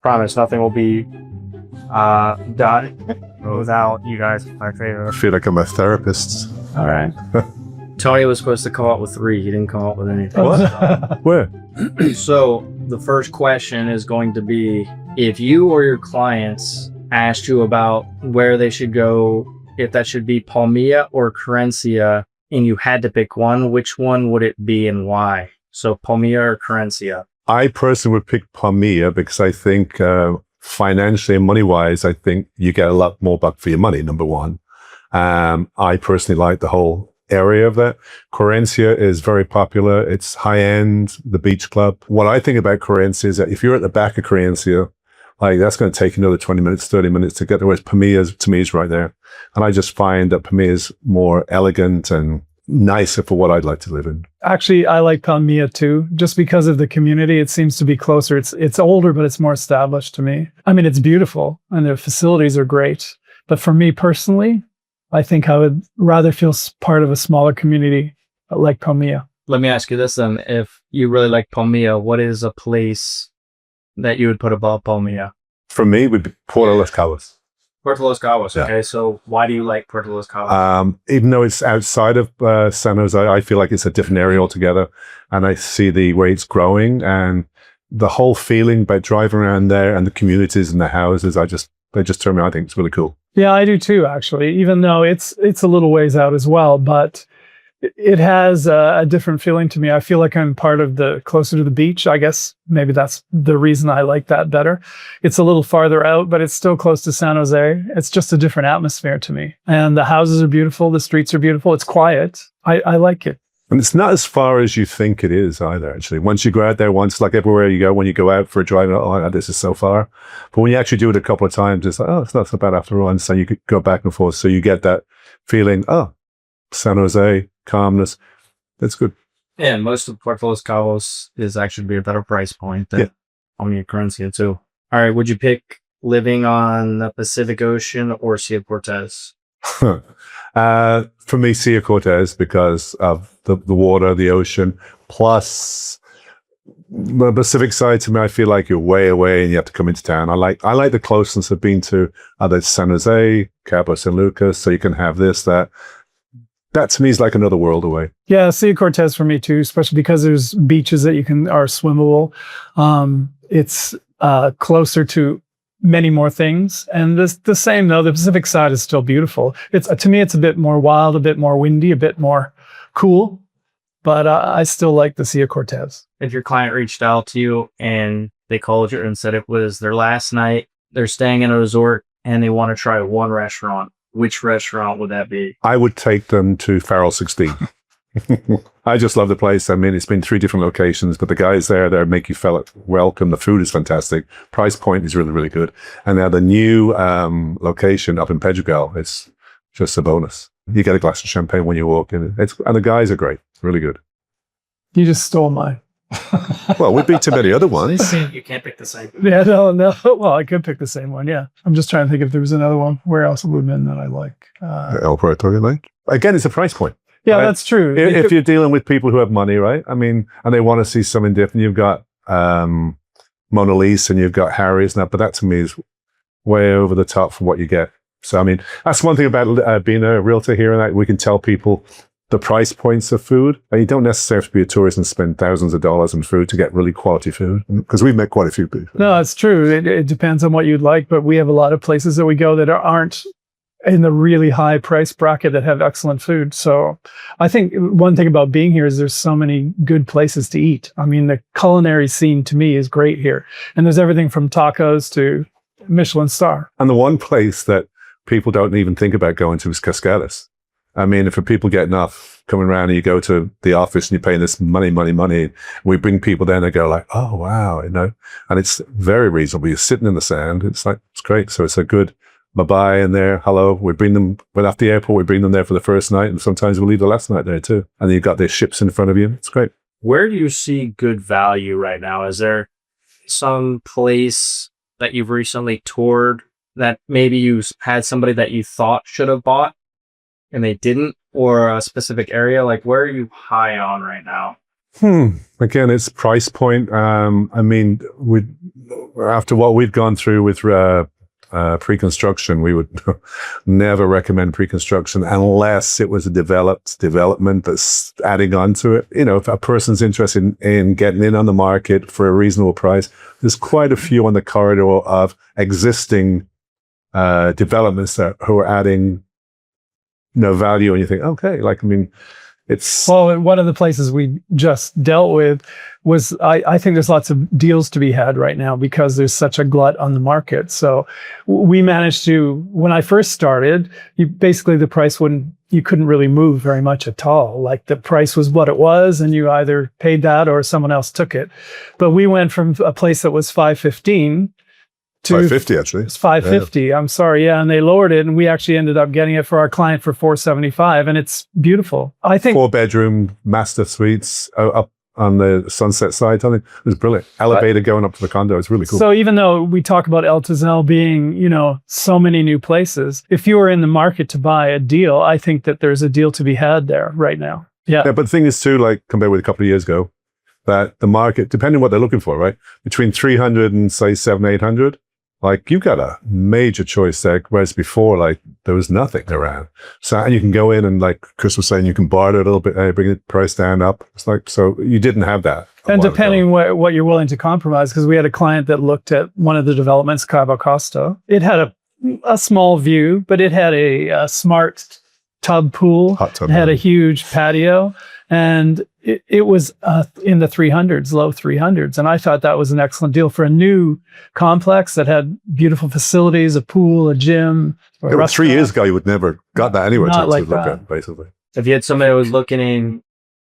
Promise, nothing will be done without you guys. My favorite. I feel like I'm a therapist. All right. Tony was supposed to come up with 3. He didn't come up with anything. What? Where? So the first question is going to be, if you or your clients asked you about where they should go, if that should be Palmilla or Querencia, and you had to pick one, which one would it be and why? So Palmilla or Querencia? I personally would pick Palmilla because I think financially and money-wise, I think you get a lot more back for your money, number one. I personally like the whole area of that. Querencia is very popular. It's high-end, the beach club. What I think about Querencia is that if you're at the back of Querencia, like that's going to take another 20 minutes, 30 minutes to get there, whereas Palmilla, to me, is right there. And I just find that Palmilla is more elegant and nicer for what I'd like to live in. Actually, I like Palmilla too, just because of the community. It seems to be closer. It's older, but it's more established to me. I mean, it's beautiful and their facilities are great. But for me personally, I think I would rather feel part of a smaller community like Palmilla. Let me ask you this then. If you really like Palmilla, what is a place that you would put above Palmilla? For me, it would be Puerto Los Cabos. Puerto Los Cabos. Yeah. Okay, so why do you like Puerto Los Cabos? Even though it's outside of San Jose, I feel like it's a different area altogether. And I see the way it's growing and the whole feeling about driving around there and the communities and the houses. They just turn me on. I think it's really cool. Yeah, I do too, actually, even though it's a little ways out as well, but it has a different feeling to me. I feel like I'm part of closer to the beach. I guess maybe that's the reason I like that better. It's a little farther out, but it's still close to San Jose. It's just a different atmosphere to me. And the houses are beautiful. The streets are beautiful. It's quiet. I like it. And it's not as far as you think it is either, actually. Once you go out there once, like everywhere you go, when you go out for a drive, oh, this is so far. But when you actually do it a couple of times, it's like, oh, it's not so bad after all. And so you could go back and forth. So you get that feeling, oh, San Jose, calmness. That's good. Yeah, and most of Puerto Los Cabos is actually be a better price point than Palmilla Querencia too. All right, would you pick living on the Pacific Ocean or Sea of Cortez? For me, Sea of Cortez, because of the water, the ocean, plus the Pacific side. To me, I feel like you're way away and you have to come into town. I like the closeness of being to either San Jose, Cabo, San Lucas, so you can have this, that. That to me is like another world away. Yeah, Sea of Cortez for me too, especially because there's beaches that are swimmable. It's closer to many more things. And the same though, the Pacific side is still beautiful. To me, it's a bit more wild, a bit more windy, a bit more cool. But I still like the Sea of Cortez. If your client reached out to you and they called you and said it was their last night, they're staying in a resort and they want to try one restaurant, which restaurant would that be? I would take them to Farrell 16. I just love the place. I mean, it's been 3 different locations, but the guys there make you feel welcome. The food is fantastic. Price point is really, really good. And now the new location up in Pedregal, it's just a bonus. You get a glass of champagne when you walk in. And the guys are great. Really good. You just stole mine. Well, we beat too many other ones. You can't pick the same. Yeah, no. Well, I could pick the same one, yeah. I'm just trying to think if there was another one. Where else would have been that I like? El Puerto, you like? Again, it's a price point. Yeah, right? That's true. If you're dealing with people who have money, right? I mean, and they want to see something different. You've got Mona Lisa and you've got Harry's now, but that to me is way over the top for what you get. So, I mean, that's one thing about being a realtor here, and that we can tell people the price points of food. And you don't necessarily have to be a tourist and spend thousands of dollars on food to get really quality food, because we've met quite a few people. No, it's true. It depends on what you'd like, but we have a lot of places that we go that aren't in the really high price bracket that have excellent food. So I think one thing about being here is there's so many good places to eat. I mean, the culinary scene to me is great here. And there's everything from tacos to Michelin star. And the one place that people don't even think about going to is Cascadas. I mean, if people getting off, coming around and you go to the office and you're paying this money, we bring people there and they go like, oh, wow, you know, and it's very reasonable. You're sitting in the sand. It's like, it's great. So it's a good bye-bye in there. Hello. We bring them, when after the airport, we bring them there for the first night. And sometimes we'll leave the last night there too. And then you've got their ships in front of you. It's great. Where do you see good value right now? Is there some place that you've recently toured that maybe you had somebody that you thought should have bought and they didn't, or a specific area? Like, where are you high on right now? Again, it's price point. I mean, after what we've gone through with pre-construction, we would never recommend pre-construction unless it was a development that's adding on to it. You know, if a person's interested in getting in on the market for a reasonable price, there's quite a few on the corridor of existing developments who are adding value, and you think, okay, like, I mean, well, one of the places we just dealt with was, I think there's lots of deals to be had right now because there's such a glut on the market. So we managed to, when I first started, basically the price you couldn't really move very much at all. Like the price was what it was, and you either paid that or someone else took it. But we went from a place that was $515 to $550 actually. It's $550. Yeah. I'm sorry. Yeah. And they lowered it, and we actually ended up getting it for our client for $475. And it's beautiful. I think 4-bedroom master suites up on the Sunset side. I think it was brilliant. Elevator going up to the condo. It's really cool. So even though we talk about El Tezel being, so many new places, if you were in the market to buy a deal, I think that there's a deal to be had there right now. Yeah. But the thing is too, like compared with a couple of years ago, that the market, depending on what they're looking for, right? Between 300 and say 700-800, like you've got a major choice there, whereas before, like there was nothing around. So, and you can go in and, like Chris was saying, you can barter a little bit, bring the price down up. It's like, so you didn't have that. And depending what you're willing to compromise, because we had a client that looked at one of the developments, Cabo Costa. It had a small view, but it had a smart tub pool. Hot tub. It had a huge patio, and it was in the 300s, low 300s. And I thought that was an excellent deal for a new complex that had beautiful facilities, a pool, a gym. It was 3 years ago, you would never got that anywhere to like look that. at, basically. If you had somebody that was looking in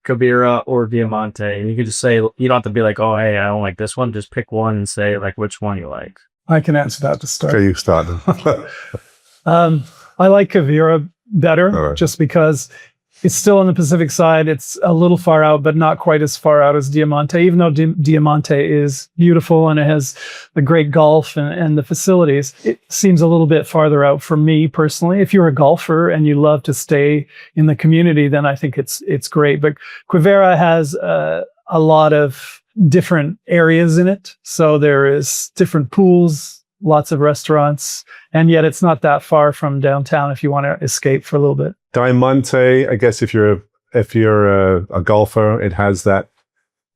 Queveria or Diamante, and you could just say, you don't have to be like, oh, hey, I don't like this one. Just pick one and say like which one you like. I can answer that to start. Okay, you start. I like Queveria better, just because it's still on the Pacific side. It's a little far out, but not quite as far out as Diamante, even though Diamante is beautiful and it has the great golf and the facilities. It seems a little bit farther out for me personally. If you're a golfer and you love to stay in the community, then I think it's great. But Queveria has a lot of different areas in it. So there is different pools, lots of restaurants, and yet it's not that far from downtown if you want to escape for a little bit. Diamante, I guess if you're a golfer, it has that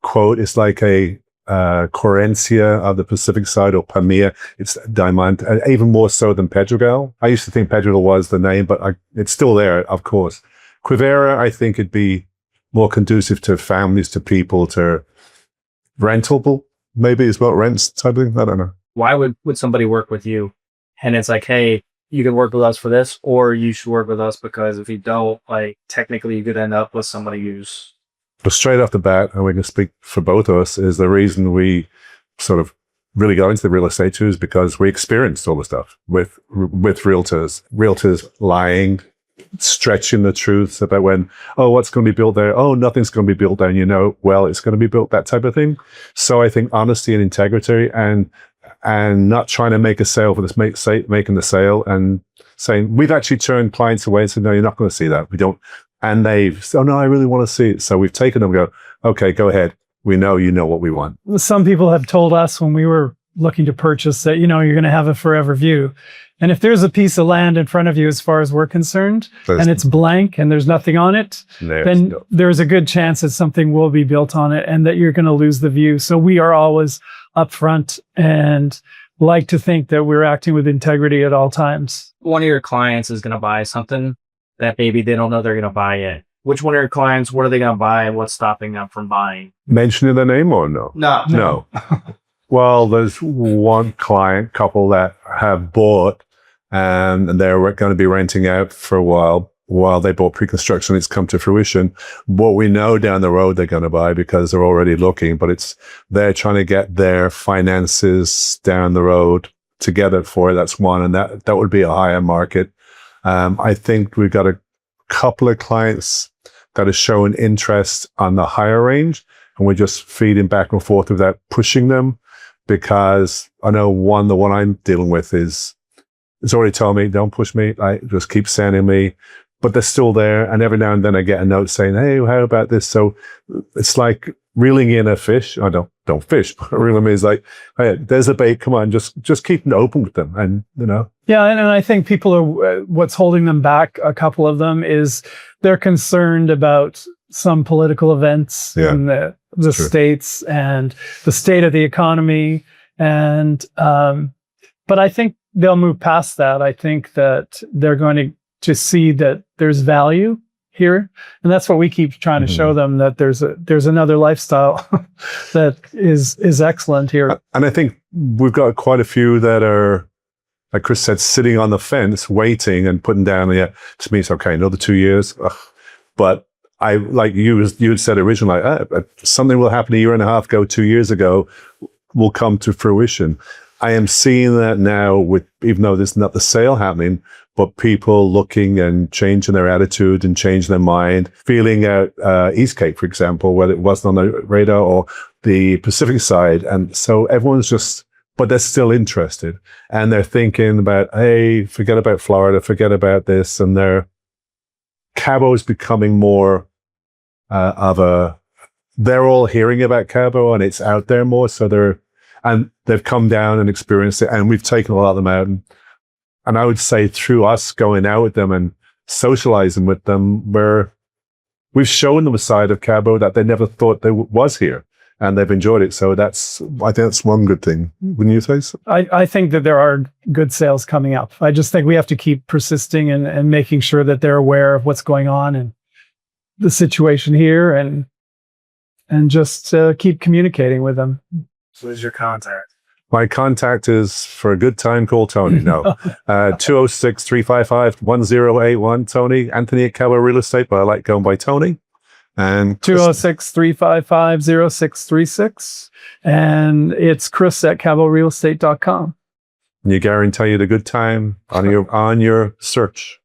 quote. It's like a Querencia of the Pacific side, or Palmilla. It's Diamante, even more so than Pedregal. I used to think Pedregal was the name, but it's still there, of course. Queveria, I think it'd be more conducive to families, to people, to rentable, maybe as well, rents type of thing. I don't know. Why would somebody work with you? And it's like, hey, you can work with us for this, or you should work with us because if you don't, like, technically you could end up with somebody who's... But straight off the bat, and we can speak for both of us, is the reason we sort of really got into the real estate too, is because we experienced all the stuff with realtors lying, stretching the truth about when, oh, what's going to be built there? Oh, nothing's going to be built there. And well, it's going to be built, that type of thing. So I think honesty and integrity and not trying to make a sale for this, making the sale and saying, we've actually turned clients away and said, no, you're not going to see that. We don't. And they've said, oh, no, I really want to see it. So we've taken them and go, okay, go ahead. We know you know what we want. Some people have told us when we were looking to purchase that, you're going to have a forever view. And if there's a piece of land in front of you, as far as we're concerned, and it's blank and there's nothing on it, then there's a good chance that something will be built on it and that you're going to lose the view. So we are always upfront and like to think that we're acting with integrity at all times. One of your clients is going to buy something that maybe they don't know they're going to buy it. Which one of your clients, what are they going to buy and what's stopping them from buying? Mentioning their name or no? No. Well, there's one couple that have bought and they're going to be renting out for a while they bought pre-construction. It's come to fruition. What we know down the road they're going to buy because they're already looking, but they're trying to get their finances down the road together for it. That's one. And that would be a higher market. I think we've got a couple of clients that are showing interest on the higher range, and we're just feeding back and forth without pushing them, because I know the one I'm dealing with it's already told me, don't push me. Just keep sending me. but they're still there. And every now and then I get a note saying, hey, how about this? So it's like reeling in a fish. I don't fish, but reel them in is like, hey, there's a bait. Come on, just keep it open with them. And, Yeah, and I think people are, what's holding them back, a couple of them, is they're concerned about some political events in the States and the state of the economy. And, but I think they'll move past that. I think that they're going to see that there's value here. And that's what we keep trying to show them, that there's another lifestyle that is excellent here. And I think we've got quite a few that are, like Chris said, sitting on the fence, waiting and putting down, to me, it's okay, another 2 years. Ugh. But I, like you had said originally, something will happen a year and a half ago, 2 years ago, will come to fruition. I am seeing that now with, even though there's not the sale happening, but people looking and changing their attitude and changing their mind, feeling out East Cape, for example, whether it wasn't on the radar, or the Pacific side. And so everyone's but they're still interested. And they're thinking about, hey, forget about Florida, forget about this. And Cabo is becoming more they're all hearing about Cabo and it's out there more. So they've come down and experienced it, and we've taken a lot of them out. And I would say through us going out with them and socializing with them, we've shown them a side of Cabo that they never thought was here, and they've enjoyed it. So I think that's one good thing. Wouldn't you say so? I think that there are good sales coming up. I just think we have to keep persisting and making sure that they're aware of what's going on and the situation here, and just keep communicating with them. So who's your contact? My contact is, for a good time, call Tony. No, 206-355-1081. Tony, Anthony at Cabo Real Estate, but I like going by Tony. And 206-355-0636. And it's Chris at caborealestate.com. You guarantee you the good time on your search.